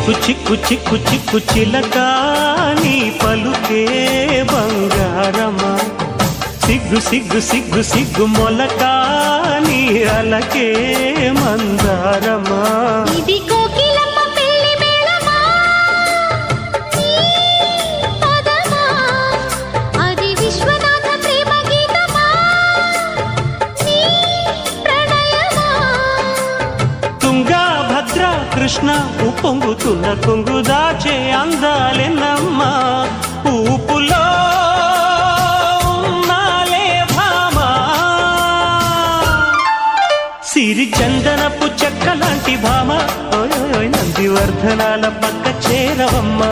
చిక్కు చిక్కు చిక్కు చిక్కు చిలక నీ పలుకే బంగారమా సిగ్గు సిగ్గు సిగ్గు సిగ్గు మొలక నీ అలకే మందారమా ఇది కోకిలమ్మ పెళ్లి మేళమా నీ పదమా అది విశ్వనాథ ప్రేమ గీతమా నీ ప్రణయమా తుంగా భద్ర కృష్ణ ఉప్పొంగుతున్న కొంగు దాచే అందాలెన్నమ్మా ఊపులో సిరి చందనపు చెక్క లాంటి భామ నందివర్ధనాల పక్క చేరవమ్మా